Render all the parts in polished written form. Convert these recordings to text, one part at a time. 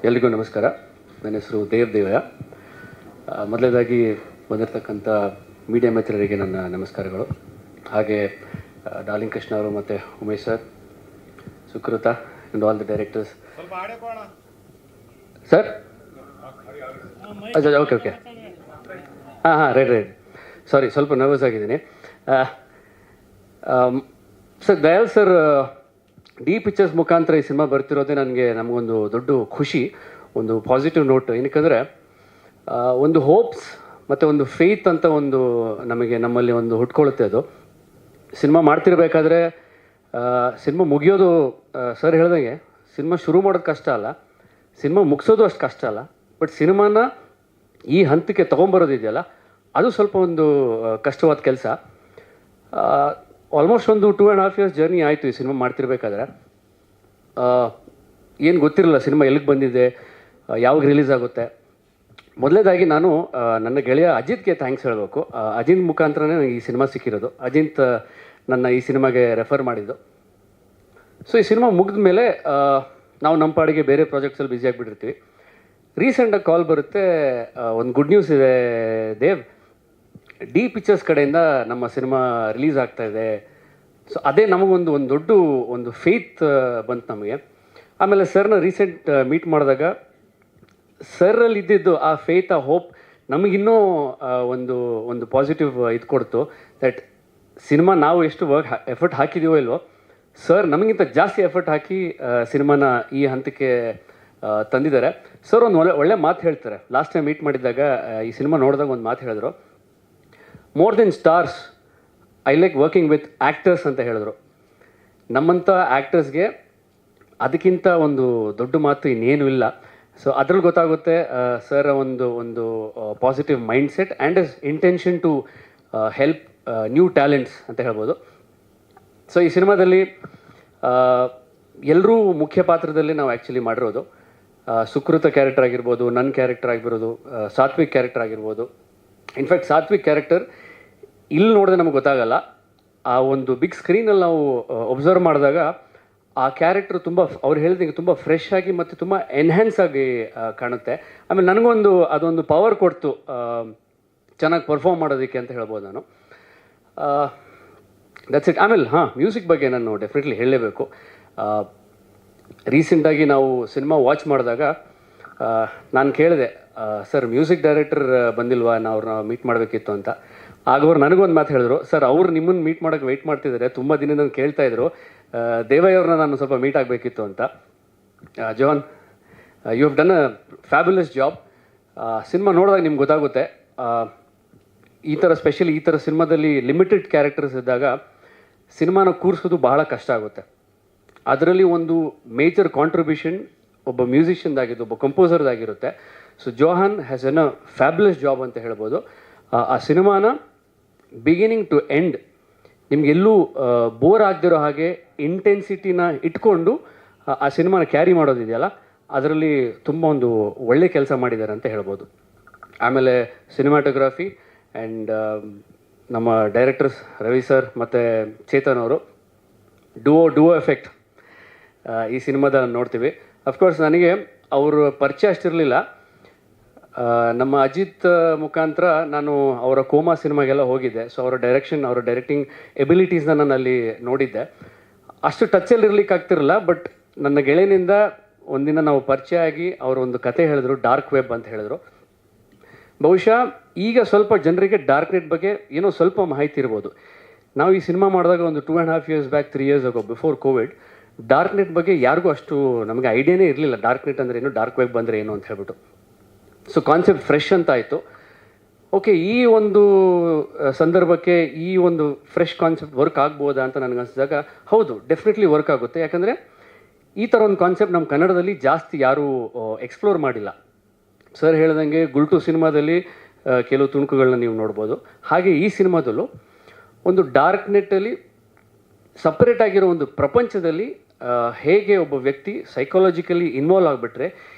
ಎಲ್ರಿಗೂ ನಮಸ್ಕಾರ. ನನ್ನ ಹೆಸರು ದೇವಯ್ಯ. ಮೊದಲನೇದಾಗಿ ಬಂದಿರತಕ್ಕಂಥ ಮೀಡಿಯಾ ಮಿತ್ರರಿಗೆ ನನ್ನ ನಮಸ್ಕಾರಗಳು. ಹಾಗೆ ಡಾರ್ಲಿಂಗ್ ಕೃಷ್ಣ ಅವರು ಮತ್ತು Umesh sir, Sukrutha and all the directors. Sir okay okay ಹಾಂ ರೈಟ್ ಸಾರಿ, ಸ್ವಲ್ಪ ನರ್ವಸ್ ಆಗಿದ್ದೀನಿ. Sir Dayal sir D pictures ಮುಖಾಂತರ ಈ ಸಿನಿಮಾ ಬರ್ತಿರೋದೇ ನಮಗೊಂದು ದೊಡ್ಡ ಖುಷಿ, ಒಂದು ಪಾಸಿಟಿವ್ ನೋಟ್. ಏನಕ್ಕಂದರೆ ಒಂದು ಹೋಪ್ಸ್ ಮತ್ತು ಒಂದು ಫೇತ್ ಅಂತ ಒಂದು ನಮ್ಮಲ್ಲಿ ಒಂದು ಹುಟ್ಕೊಳ್ಳುತ್ತೆ. ಅದು ಸಿನಿಮಾ ಮಾಡ್ತಿರ್ಬೇಕಾದ್ರೆ ಸಿನಿಮಾ ಮುಗಿಯೋದು, ಸರ್ ಹೇಳ್ದಂಗೆ ಸಿನಿಮಾ ಶುರು ಮಾಡೋದು ಕಷ್ಟ ಅಲ್ಲ, ಸಿನಿಮಾ ಮುಗಿಸೋದು ಅಷ್ಟು ಕಷ್ಟ ಅಲ್ಲ. ಬಟ್ ಸಿನಿಮಾನ ಈ ಹಂತಕ್ಕೆ ತೊಗೊಂಬರೋದಿದೆಯಲ್ಲ, ಅದು ಸ್ವಲ್ಪ ಒಂದು ಕಷ್ಟವಾದ ಕೆಲಸ. ಆಲ್ಮೋಸ್ಟ್ ಒಂದು 2.5 years ಜರ್ನಿ ಆಯಿತು ಈ ಸಿನಿಮಾ ಮಾಡ್ತಿರ್ಬೇಕಾದ್ರೆ. ಏನು ಗೊತ್ತಿರಲಿಲ್ಲ ಸಿನಿಮಾ ಎಲ್ಲಿಗೆ ಬಂದಿದೆ, ಯಾವಾಗ ರಿಲೀಸ್ ಆಗುತ್ತೆ. ಮೊದಲನೇದಾಗಿ ನಾನು ನನ್ನ ಗೆಳೆಯ ಅಜಿತ್ಗೆ ಥ್ಯಾಂಕ್ಸ್ ಹೇಳಬೇಕು. ಅಜಿತ್ ಮುಖಾಂತರನೇ ನನಗೆ ಈ ಸಿನಿಮಾ ಸಿಕ್ಕಿರೋದು. ಅಜಿತ್ ನನ್ನ ಈ ಸಿನಿಮಾಗೆ ರೆಫರ್ ಮಾಡಿದ್ದು. ಸೊ ಈ ಸಿನಿಮಾ ಮುಗಿದ ಮೇಲೆ ನಾವು ನಮ್ಮ ಪಾಡಿಗೆ ಬೇರೆ ಪ್ರಾಜೆಕ್ಟ್ಸಲ್ಲಿ ಬ್ಯುಸಿ ಆಗಿಬಿಟ್ಟಿರ್ತೀವಿ. ರೀಸೆಂಟಾಗಿ ಕಾಲ್ ಬರುತ್ತೆ, ಒಂದು ಗುಡ್ ನ್ಯೂಸ್ ಇದೆ ದೇವ್, ಡಿ ಪಿಕ್ಚರ್ಸ್ ಕಡೆಯಿಂದ ನಮ್ಮ ಸಿನಿಮಾ ರಿಲೀಸ್ ಆಗ್ತಾಯಿದೆ. ಸೊ ಅದೇ ನಮಗೊಂದು ದೊಡ್ಡ ಒಂದು ಫೇತ್ ಬಂತು ನಮಗೆ. ಆಮೇಲೆ ಸರ್ನ ರೀಸೆಂಟ್ ಮೀಟ್ ಮಾಡಿದಾಗ ಸರಲ್ಲಿ ಇದ್ದಿದ್ದು ಆ ಫೇತ್, ಆ ಹೋಪ್ ನಮಗಿನ್ನೂ ಒಂದು ಪಾಸಿಟಿವ್ ಇದು ಕೊಡ್ತು. ದಟ್ ಸಿನಿಮಾ ನಾವು ಎಷ್ಟು ಎಫರ್ಟ್ ಹಾಕಿದ್ದೀವೋ ಇಲ್ವೋ, ಸರ್ ನಮಗಿಂತ ಜಾಸ್ತಿ ಎಫರ್ಟ್ ಹಾಕಿ ಸಿನಿಮಾನ ಈ ಹಂತಕ್ಕೆ ತಂದಿದ್ದಾರೆ. ಸರ್ ಒಂದು ಒಳ್ಳೆ ಮಾತು ಹೇಳ್ತಾರೆ. ಲಾಸ್ಟ್ ಟೈಮ್ ಮೀಟ್ ಮಾಡಿದ್ದಾಗ ಈ ಸಿನಿಮಾ ನೋಡಿದಾಗ ಒಂದು ಮಾತು ಹೇಳಿದ್ರು, more than stars I like working with actors ಅಂತ ಹೇಳಿದ್ರು. ನಮ್ಮಂಥ ಆ್ಯಕ್ಟರ್ಸ್ಗೆ ಅದಕ್ಕಿಂತ ಒಂದು ದೊಡ್ಡ ಮಾತು ಇನ್ನೇನು ಇಲ್ಲ. ಸೊ ಅದ್ರಲ್ಲಿ ಗೊತ್ತಾಗುತ್ತೆ ಸರ್ ಒಂದು positive mindset and is intention to help new talents ಅಂತ ಹೇಳ್ಬೋದು. ಸೊ ಈ ಸಿನಿಮಾದಲ್ಲಿ ಎಲ್ಲರೂ ಮುಖ್ಯ ಪಾತ್ರದಲ್ಲಿ ನಾವು ಆ್ಯಕ್ಚುಲಿ ಮಾಡಿರೋದು. ಸುಕೃತ ಕ್ಯಾರೆಕ್ಟರ್ ಆಗಿರ್ಬೋದು, ನನ್ನ ಕ್ಯಾರೆಕ್ಟರ್ ಆಗಿರ್ಬೋದು, ಸಾತ್ವಿಕ್ ಕ್ಯಾರೆಕ್ಟರ್ ಆಗಿರ್ಬೋದು. ಇನ್ಫ್ಯಾಕ್ಟ್ ಸಾತ್ವಿಕ್ ಕ್ಯಾರೆಕ್ಟರ್ ಇಲ್ಲಿ ನೋಡಿದ್ರೆ ನಮಗೆ ಗೊತ್ತಾಗಲ್ಲ, ಆ ಒಂದು ಬಿಗ್ ಸ್ಕ್ರೀನಲ್ಲಿ ನಾವು ಒಬ್ಸರ್ವ್ ಮಾಡಿದಾಗ ಆ ಕ್ಯಾರೆಕ್ಟರ್ ತುಂಬ, ಅವ್ರು ಹೇಳಿದಂಗೆ ತುಂಬ ಫ್ರೆಶ್ ಆಗಿ ಮತ್ತು ತುಂಬ ಎನ್ಹ್ಯಾನ್ಸ್ ಆಗಿ ಕಾಣುತ್ತೆ. ಆಮೇಲೆ ಅದೊಂದು ಪವರ್ ಕೊಡ್ತು ಚೆನ್ನಾಗಿ ಪರ್ಫಾರ್ಮ್ ಮಾಡೋದಕ್ಕೆ ಅಂತ ಹೇಳ್ಬೋದು ನಾನು. That's it. ಆಮೇಲೆ ಮ್ಯೂಸಿಕ್ ಬಗ್ಗೆ ನಾನು ಡೆಫಿನೆಟ್ಲಿ ಹೇಳಲೇಬೇಕು. ರೀಸೆಂಟಾಗಿ ನಾವು ಸಿನಿಮಾ ವಾಚ್ ಮಾಡಿದಾಗ ನಾನು ಕೇಳಿದೆ, ಸರ್ ಮ್ಯೂಸಿಕ್ ಡೈರೆಕ್ಟರ್ ಬಂದಿಲ್ವಾ, ಅವ್ರನ್ನ ಮೀಟ್ ಮಾಡಬೇಕಿತ್ತು ಅಂತ. ಆಗ ಅವ್ರು ನನಗೊಂದು ಮಾತು ಹೇಳಿದ್ರು, ಸರ್ ಅವ್ರು ನಿಮ್ಮನ್ನು ಮೀಟ್ ಮಾಡೋಕ್ಕೆ ವೆಯ್ಟ್ ಮಾಡ್ತಿದ್ದಾರೆ, ತುಂಬ ದಿನದಿಂದ ಕೇಳ್ತಾಯಿದ್ರು, ದೇವಯ್ಯ ಅವ್ರನ್ನ ನಾನು ಸ್ವಲ್ಪ ಮೀಟ್ ಆಗಬೇಕಿತ್ತು ಅಂತ. John, you have done a fabulous job. Cinema ನೋಡಿದಾಗ ನಿಮ್ಗೆ ಗೊತ್ತಾಗುತ್ತೆ, ಈ ಥರ ಸಿನಿಮಾದಲ್ಲಿ ಲಿಮಿಟೆಡ್ ಕ್ಯಾರೆಕ್ಟರ್ಸ್ ಇದ್ದಾಗ ಸಿನಿಮಾನ ಕೂರಿಸೋದು ಬಹಳ ಕಷ್ಟ ಆಗುತ್ತೆ. ಅದರಲ್ಲಿ ಒಂದು ಮೇಜರ್ ಕಾಂಟ್ರಿಬ್ಯೂಷನ್ ಒಬ್ಬ ಮ್ಯೂಸಿಷಿಯನ್ದಾಗಿದ್ದು, ಒಬ್ಬ ಕಂಪೋಸರ್ದಾಗಿರುತ್ತೆ. So Johan has an a fabulous job ಅಂತ ಹೇಳ್ಬೋದು. ಆ ಸಿನಿಮಾನ ಬಿಗಿನಿಂಗ್ ಟು ಎಂಡ್ ನಿಮಗೆಲ್ಲೂ ಬೋರ್ ಆಗದಿರೋ ಹಾಗೆ ಇಂಟೆನ್ಸಿಟಿನ ಇಟ್ಕೊಂಡು ಆ ಸಿನಿಮಾನ ಕ್ಯಾರಿ ಮಾಡೋದಿದೆಯಲ್ಲ, ಅದರಲ್ಲಿ ತುಂಬ ಒಂದು ಒಳ್ಳೆ ಕೆಲಸ ಮಾಡಿದ್ದಾರೆ ಅಂತ ಹೇಳ್ಬೋದು. ಆಮೇಲೆ ಸಿನಿಮಾಟೋಗ್ರಫಿ ಆ್ಯಂಡ್ ನಮ್ಮ ಡೈರೆಕ್ಟರ್ಸ್ ರವಿ ಸರ್ ಮತ್ತು ಚೇತನ್ ಅವರು ಡುವೋ ಎಫೆಕ್ಟ್ ಈ ಸಿನಿಮಾದ ನೋಡ್ತೀವಿ. ಅಫ್ಕೋರ್ಸ್ ನನಗೆ ಅವರು ಪರಿಚಯ ಅಷ್ಟಿರಲಿಲ್ಲ. ನಮ್ಮ ಅಜಿತ್ ಮುಖಾಂತರ ನಾನು ಅವರ ಕೋಮಾ ಸಿನಿಮಾಗೆಲ್ಲ ಹೋಗಿದ್ದೆ. ಸೊ ಅವರ ಡೈರೆಕ್ಟಿಂಗ್ ಎಬಿಲಿಟೀಸ್ನ ನಾನು ಅಲ್ಲಿ ನೋಡಿದ್ದೆ. ಅಷ್ಟು ಟಚ್ಚಲ್ಲಿ ಇರ್ಲಿಕ್ಕೆ ಆಗ್ತಿರಲಿಲ್ಲ. ಬಟ್ ನನ್ನ ಗೆಳೆಯನಿಂದ ಒಂದಿನ ನಾವು ಪರಿಚಯ ಆಗಿ ಅವರು ಒಂದು ಕತೆ ಹೇಳಿದ್ರು, ಡಾರ್ಕ್ ವೆಬ್ ಅಂತ ಹೇಳಿದ್ರು. ಬಹುಶಃ ಈಗ ಸ್ವಲ್ಪ ಜನರಿಗೆ ಡಾರ್ಕ್ ನೆಟ್ ಬಗ್ಗೆ ಏನೋ ಸ್ವಲ್ಪ ಮಾಹಿತಿ ಇರ್ಬೋದು. ನಾವು ಈ ಸಿನಿಮಾ ಮಾಡಿದಾಗ ಒಂದು 2.5 years back, 3 years ago before Covid, dark net ಬಗ್ಗೆ ಯಾರಿಗೂ ಅಷ್ಟು ನಮಗೆ ಐಡಿಯಾನೇ ಇರಲಿಲ್ಲ. ಡಾರ್ಕ್ ನೆಟ್ ಅಂದರೆ ಏನು, ಡಾರ್ಕ್ ವೆಬ್ ಅಂದರೆ ಏನು ಅಂತ ಹೇಳ್ಬಿಟ್ಟು. ಸೊ ಕಾನ್ಸೆಪ್ಟ್ ಫ್ರೆಶ್ ಅಂತ ಆಯಿತು. ಓಕೆ, ಈ ಒಂದು ಸಂದರ್ಭಕ್ಕೆ ಈ ಒಂದು ಫ್ರೆಶ್ ಕಾನ್ಸೆಪ್ಟ್ ವರ್ಕ್ ಆಗ್ಬೋದಾ ಅಂತ ನನಗೆ ಅನಿಸಿದಾಗ, ಹೌದು ಡೆಫಿನೆಟ್ಲಿ ವರ್ಕ್ ಆಗುತ್ತೆ. ಯಾಕಂದರೆ ಈ ಥರ ಒಂದು ಕಾನ್ಸೆಪ್ಟ್ ನಮ್ಮ ಕನ್ನಡದಲ್ಲಿ ಜಾಸ್ತಿ ಯಾರೂ ಎಕ್ಸ್ಪ್ಲೋರ್ ಮಾಡಿಲ್ಲ. ಸರ್ ಹೇಳ್ದಂಗೆ ಗುಲ್ಟು ಸಿನಿಮಾದಲ್ಲಿ ಕೆಲವು ತುಣುಕುಗಳನ್ನ ನೀವು ನೋಡ್ಬೋದು. ಹಾಗೆ ಈ ಸಿನಿಮಾದಲ್ಲೂ ಒಂದು ಡಾರ್ಕ್ ನೆಟ್ಟಲ್ಲಿ ಸಪ್ರೇಟ್ ಆಗಿರೋ ಒಂದು ಪ್ರಪಂಚದಲ್ಲಿ ಹೇಗೆ ಒಬ್ಬ ವ್ಯಕ್ತಿ ಸೈಕಾಲಜಿಕಲಿ ಇನ್ವಾಲ್ವ್ ಆಗಿಬಿಟ್ರೆ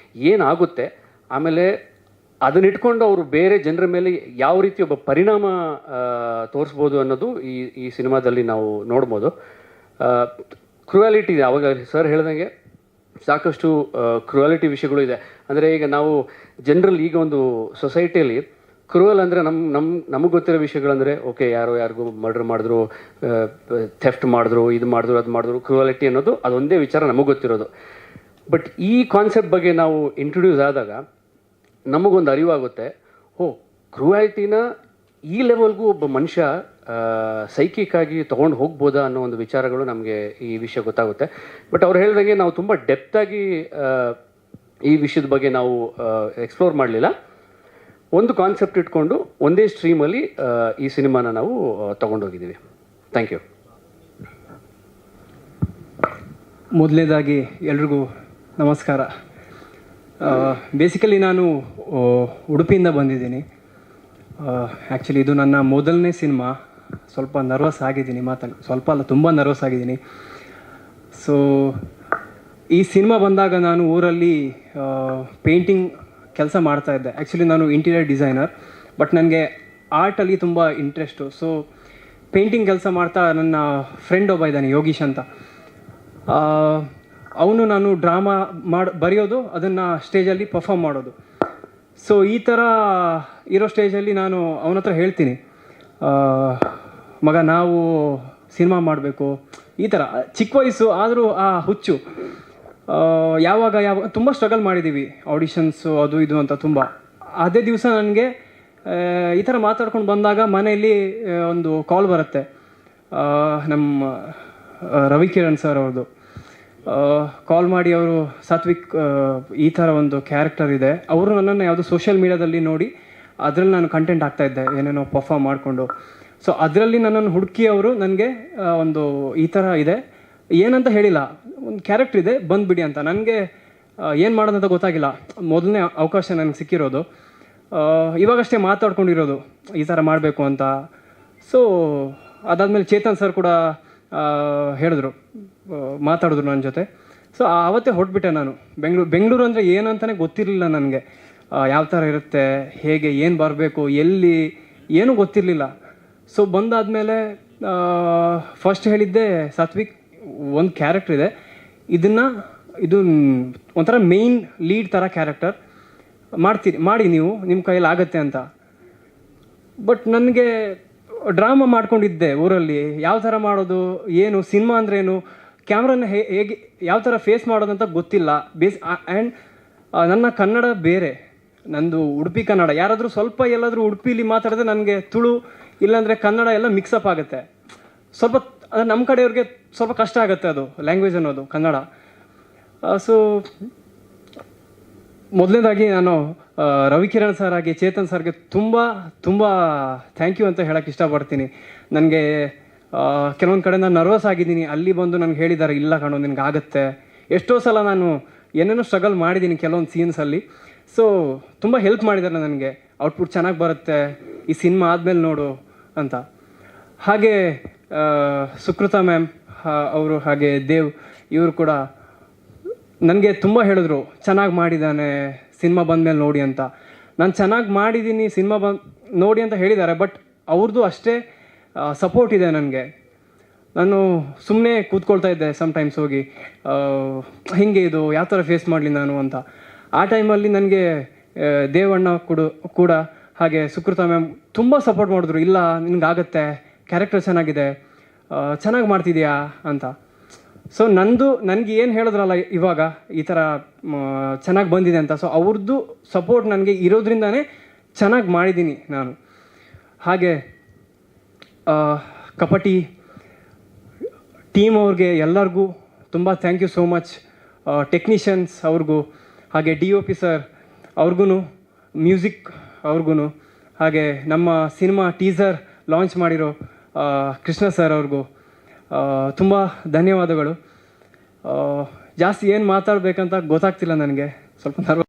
ಏನಾಗುತ್ತೆ, ಆಮೇಲೆ ಅದನ್ನಿಟ್ಕೊಂಡು ಅವರು ಬೇರೆ ಜನರ ಮೇಲೆ ಯಾವ ರೀತಿ ಒಬ್ಬ ಪರಿಣಾಮ ತೋರಿಸ್ಬೋದು ಅನ್ನೋದು ಈ ಸಿನಿಮಾದಲ್ಲಿ ನಾವು ನೋಡ್ಬೋದು. ಕ್ರುಯಾಲಿಟಿ, ಅವಾಗ ಸರ್ ಹೇಳ್ದಂಗೆ ಸಾಕಷ್ಟು ಕ್ರುಯಾಲಿಟಿ ವಿಷಯಗಳು ಇದೆ. ಅಂದರೆ ಈಗ ನಾವು ಜನರಲ್ ಈಗ ಒಂದು ಸೊಸೈಟಿಯಲ್ಲಿ ಕ್ರೂಯಲ್ ಅಂದರೆ ನಮಗೆ ಗೊತ್ತಿರೋ ವಿಷಯಗಳಂದರೆ ಓಕೆ ಯಾರೋ ಯಾರಿಗೂ ಮರ್ಡರ್ ಮಾಡಿದ್ರು, ಥೆಫ್ಟ್ ಮಾಡಿದ್ರು, ಇದು ಮಾಡಿದ್ರು, ಅದು ಮಾಡಿದ್ರು, ಕ್ರೂಯಾಲಿಟಿ ಅನ್ನೋದು ಅದೊಂದೇ ವಿಚಾರ ನಮಗೆ ಗೊತ್ತಿರೋದು. ಬಟ್ ಈ ಕಾನ್ಸೆಪ್ಟ್ ಬಗ್ಗೆ ನಾವು ಇಂಟ್ರೊಡ್ಯೂಸ್ ಆದಾಗ ನಮಗೊಂದು ಅರಿವಾಗುತ್ತೆ, ಕ್ರೂಯಾಲಿಟಿನ ಈ ಲೆವೆಲ್ಗೂ ಒಬ್ಬ ಮನುಷ್ಯ ಸೈಕಿಕ್ಕಾಗಿ ತೊಗೊಂಡು ಹೋಗ್ಬೋದಾ ಅನ್ನೋ ಒಂದು ವಿಚಾರಗಳು ನಮಗೆ ಈ ವಿಷಯ ಗೊತ್ತಾಗುತ್ತೆ. ಬಟ್ ಅವ್ರು ಹೇಳಿದಂಗೆ ನಾವು ತುಂಬ ಡೆಪ್ತಾಗಿ ಈ ವಿಷಯದ ಬಗ್ಗೆ ನಾವು ಎಕ್ಸ್ಪ್ಲೋರ್ ಮಾಡಲಿಲ್ಲ. ಒಂದು ಕಾನ್ಸೆಪ್ಟ್ ಇಟ್ಕೊಂಡು ಒಂದೇ ಸ್ಟ್ರೀಮಲ್ಲಿ ಈ ಸಿನಿಮಾನ ನಾವು ತೊಗೊಂಡೋಗಿದ್ದೀವಿ. Thank you. ಮೊದಲನೇದಾಗಿ ಎಲ್ರಿಗೂ ನಮಸ್ಕಾರ. ಬೇಸಿಕಲಿ ನಾನು ಉಡುಪಿಯಿಂದ ಬಂದಿದ್ದೀನಿ. ಆ್ಯಕ್ಚುಲಿ ಇದು ನನ್ನ ಮೊದಲನೇ ಸಿನಿಮಾ. ಸ್ವಲ್ಪ ನರ್ವಸ್ ಆಗಿದ್ದೀನಿ, ಸ್ವಲ್ಪ ಅಲ್ಲ ತುಂಬ ನರ್ವಸ್ ಆಗಿದ್ದೀನಿ. ಸೊ ಈ ಸಿನಿಮಾ ಬಂದಾಗ ನಾನು ಊರಲ್ಲಿ ಪೇಂಟಿಂಗ್ ಕೆಲಸ ಮಾಡ್ತಾಯಿದ್ದೆ. ಆ್ಯಕ್ಚುಲಿ ನಾನು ಇಂಟೀರಿಯರ್ ಡಿಸೈನರ್, ಬಟ್ ನನಗೆ ಆರ್ಟಲ್ಲಿ ತುಂಬ ಇಂಟ್ರೆಸ್ಟು. ಸೊ ಪೇಂಟಿಂಗ್ ಕೆಲಸ ಮಾಡ್ತಾ ನನ್ನ ಫ್ರೆಂಡ್ ಒಬ್ಬ ಇದ್ದಾನೆ, ಯೋಗೀಶ್ ಅಂತ. ಅವನು ನಾನು ಡ್ರಾಮಾ ಬರೆಯೋದು, ಅದನ್ನು ಸ್ಟೇಜಲ್ಲಿ ಪರ್ಫಾರ್ಮ್ ಮಾಡೋದು. ಸೊ ಈ ಥರ ಇರೋ ಸ್ಟೇಜಲ್ಲಿ ನಾನು ಅವನ ಹತ್ರ ಹೇಳ್ತೀನಿ, ಮಗ ನಾವು ಸಿನಿಮಾ ಮಾಡಬೇಕು, ಈ ಥರ. ಚಿಕ್ಕ ವಯಸ್ಸು ಆದರೂ ಆ ಹುಚ್ಚು. ಯಾವಾಗ ತುಂಬ ಸ್ಟ್ರಗಲ್ ಮಾಡಿದ್ದೀವಿ, ಆಡಿಷನ್ಸು ಅದು ಇದು ಅಂತ ತುಂಬ. ಅದೇ ದಿವಸ ನನಗೆ ಈ ಥರ ಮಾತಾಡ್ಕೊಂಡು ಬಂದಾಗ ಮನೆಯಲ್ಲಿ ಒಂದು ಕಾಲ್ ಬರುತ್ತೆ, ನಮ್ಮ ರವಿಕಿರಣ್ ಸರ್ ಅವ್ರದ್ದು. ಕಾಲ್ ಮಾಡಿ ಅವರು, ಸಾತ್ವಿಕ್ ಈ ಥರ ಒಂದು ಕ್ಯಾರೆಕ್ಟರ್ ಇದೆ. ಅವರು ನನ್ನನ್ನು ಯಾವುದೋ ಸೋಷಿಯಲ್ ಮೀಡಿಯಾದಲ್ಲಿ ನೋಡಿ ಅದರಲ್ಲಿ ನಾನು ಕಂಟೆಂಟ್ ಆಗ್ತಾಯಿದ್ದೆ, ಏನೇನೋ ಪರ್ಫಾರ್ಮ್ ಮಾಡಿಕೊಂಡು. ಸೊ ಅದರಲ್ಲಿ ನನ್ನನ್ನು ಹುಡುಕಿ ಅವರು ನನಗೆ ಒಂದು ಈ ಥರ ಇದೆ, ಏನಂತ ಹೇಳಿಲ್ಲ, ಒಂದು ಕ್ಯಾರೆಕ್ಟರ್ ಇದೆ ಬಂದುಬಿಡಿ ಅಂತ. ನನಗೆ ಏನು ಮಾಡೋದಂತ ಗೊತ್ತಾಗಿಲ್ಲ. ಮೊದಲನೇ ಅವಕಾಶ ನನಗೆ ಸಿಕ್ಕಿರೋದು. ಇವಾಗಷ್ಟೇ ಮಾತಾಡ್ಕೊಂಡಿರೋದು ಈ ಥರ ಮಾಡಬೇಕು ಅಂತ. ಸೊ ಅದಾದಮೇಲೆ ಚೇತನ್ ಸರ್ ಕೂಡ ಹೇಳಿದ್ರು, ಮಾತಾಡಿದ್ರು ನನ್ನ ಜೊತೆ. ಸೊ ಆವತ್ತೇ ಹೊರಟ್ಬಿಟ್ಟೆ ನಾನು. ಬೆಂಗಳೂರು ಅಂದರೆ ಏನಂತಲೇ ಗೊತ್ತಿರಲಿಲ್ಲ ನನಗೆ, ಯಾವ ಥರ ಇರುತ್ತೆ, ಹೇಗೆ, ಏನು ಬರಬೇಕು, ಎಲ್ಲಿ, ಏನೂ ಗೊತ್ತಿರಲಿಲ್ಲ. ಸೊ ಬಂದಾದಮೇಲೆ ಫಸ್ಟ್ ಹೇಳಿದ್ದೆ, ಸಾತ್ವಿಕ್ ಒಂದು ಕ್ಯಾರೆಕ್ಟರ್ ಇದೆ, ಇದು ಒಂಥರ ಮೇಯ್ನ್ ಲೀಡ್ ಥರ ಕ್ಯಾರೆಕ್ಟರ್ ಮಾಡಿ ನೀವು, ನಿಮ್ಮ ಕೈಯಲ್ಲಿ ಆಗುತ್ತೆ ಅಂತ. ಬಟ್ ನನಗೆ ಡ್ರಾಮಾ ಮಾಡ್ಕೊಂಡಿದ್ದೆ ಊರಲ್ಲಿ, ಯಾವ ಥರ ಮಾಡೋದು, ಏನು ಸಿನಿಮಾ ಅಂದ್ರೇನು, ಕ್ಯಾಮ್ರನ್ನ ಹೇಗೆ ಯಾವ ಥರ ಫೇಸ್ ಮಾಡೋದಂತ ಗೊತ್ತಿಲ್ಲ. ಆ್ಯಂಡ್ ನನ್ನ ಕನ್ನಡ ಬೇರೆ, ನಂದು ಉಡುಪಿ ಕನ್ನಡ. ಯಾರಾದರೂ ಸ್ವಲ್ಪ ಎಲ್ಲಾದರೂ ಉಡುಪಿಲಿ ಮಾತಾಡಿದ್ರೆ ನನಗೆ ತುಳು ಇಲ್ಲಾಂದರೆ ಕನ್ನಡ ಎಲ್ಲ ಮಿಕ್ಸಪ್ ಆಗುತ್ತೆ. ಸ್ವಲ್ಪ ನಮ್ಮ ಕಡೆಯವ್ರಿಗೆ ಸ್ವಲ್ಪ ಕಷ್ಟ ಆಗುತ್ತೆ ಅದು ಲ್ಯಾಂಗ್ವೇಜ್ ಅನ್ನೋದು, ಕನ್ನಡ. ಸೊ ಮೊದಲನೇದಾಗಿ ನಾನು ರವಿಕಿರಣ್ ಸರ್ ಆಗಿ ಚೇತನ್ ಸರ್ಗೆ ತುಂಬ ತುಂಬ ಥ್ಯಾಂಕ್ ಯು ಅಂತ ಹೇಳೋಕ್ಕೆ ಇಷ್ಟಪಡ್ತೀನಿ. ನನಗೆ ಕೆಲವೊಂದು ಕಡೆ ನಾನು ನರ್ವಸ್ ಆಗಿದ್ದೀನಿ, ಅಲ್ಲಿ ಬಂದು ನನಗೆ ಹೇಳಿದ್ದಾರೆ, ಇಲ್ಲ ಕಣೋ ನಿನಗೆ ಆಗುತ್ತೆ. ಎಷ್ಟೋ ಸಲ ನಾನು ಏನೇನೋ ಸ್ಟ್ರಗಲ್ ಮಾಡಿದ್ದೀನಿ ಕೆಲವೊಂದು ಸೀನ್ಸಲ್ಲಿ. ಸೊ ತುಂಬ ಹೆಲ್ಪ್ ಮಾಡಿದ್ದಾರೆ ನನಗೆ, ಔಟ್ಪುಟ್ ಚೆನ್ನಾಗಿ ಬರುತ್ತೆ, ಈ ಸಿನಿಮಾ ಆದಮೇಲೆ ನೋಡು ಅಂತ. ಹಾಗೆ ಸುಕೃತ ಮ್ಯಾಮ್ ಅವರು, ಹಾಗೆ ದೇವ್, ಇವರು ಕೂಡ ನನಗೆ ತುಂಬ ಹೇಳಿದ್ರು, ಚೆನ್ನಾಗಿ ಮಾಡಿದ್ದಾನೆ, ಸಿನಿಮಾ ಬಂದಮೇಲೆ ನೋಡಿ ಅಂತ. ನಾನು ಚೆನ್ನಾಗಿ ಮಾಡಿದ್ದೀನಿ, ಸಿನಿಮಾ ನೋಡಿ ಅಂತ ಹೇಳಿದ್ದಾರೆ. ಬಟ್ ಅವ್ರದ್ದು ಅಷ್ಟೇ ಸಪೋರ್ಟ್ ಇದೆ ನನಗೆ. ನಾನು ಸುಮ್ಮನೆ ಕೂತ್ಕೊಳ್ತಾ ಇದ್ದೆ ಸಮ್ಟೈಮ್ಸ್ ಹೋಗಿ, ಹಿಂಗೆ ಇದು ಯಾವ ಥರ ಫೇಸ್ ಮಾಡಲಿ ನಾನು ಅಂತ. ಆ ಟೈಮಲ್ಲಿ ನನಗೆ ದೇವಣ್ಣ ಕೂಡ ಹಾಗೆ ಸುಕೃತ ಮ್ಯಾಮ್ ತುಂಬ ಸಪೋರ್ಟ್ ಮಾಡಿದ್ರು, ಇಲ್ಲ ನಿನಗಾಗತ್ತೆ, ಕ್ಯಾರೆಕ್ಟರ್ ಚೆನ್ನಾಗಿದೆ, ಚೆನ್ನಾಗಿ ಮಾಡ್ತಿದ್ಯಾ ಅಂತ. ಸೊ ನನಗೆ ಏನು ಹೇಳಿದ್ರಲ್ಲ ಇವಾಗ, ಈ ಥರ ಚೆನ್ನಾಗಿ ಬಂದಿದೆ ಅಂತ. ಸೊ ಅವ್ರದ್ದು ಸಪೋರ್ಟ್ ನನಗೆ ಇರೋದ್ರಿಂದನೇ ಚೆನ್ನಾಗಿ ಮಾಡಿದ್ದೀನಿ ನಾನು. ಹಾಗೆ ಕಪಟಿ ಟೀಮ್ ಅವ್ರಿಗೆ ಎಲ್ಲರಿಗೂ ತುಂಬ thank you so much. Technicians ಅವ್ರಿಗೂ, ಹಾಗೆ DOP ಸರ್ ಅವ್ರಿಗೂ, ಮ್ಯೂಸಿಕ್ ಅವ್ರಿಗೂ, ಹಾಗೆ ನಮ್ಮ ಸಿನಿಮಾ ಟೀಸರ್ ಲಾಂಚ್ ಮಾಡಿರೋ ಕೃಷ್ಣ ಸರ್ ಅವ್ರಿಗೂ ತುಂಬ ಧನ್ಯವಾದಗಳು. ಜಾಸ್ತಿ ಏನು ಮಾತಾಡಬೇಕಂತ ಗೊತ್ತಾಗ್ತಿಲ್ಲ ನನಗೆ, ಸ್ವಲ್ಪ ನರ್ವ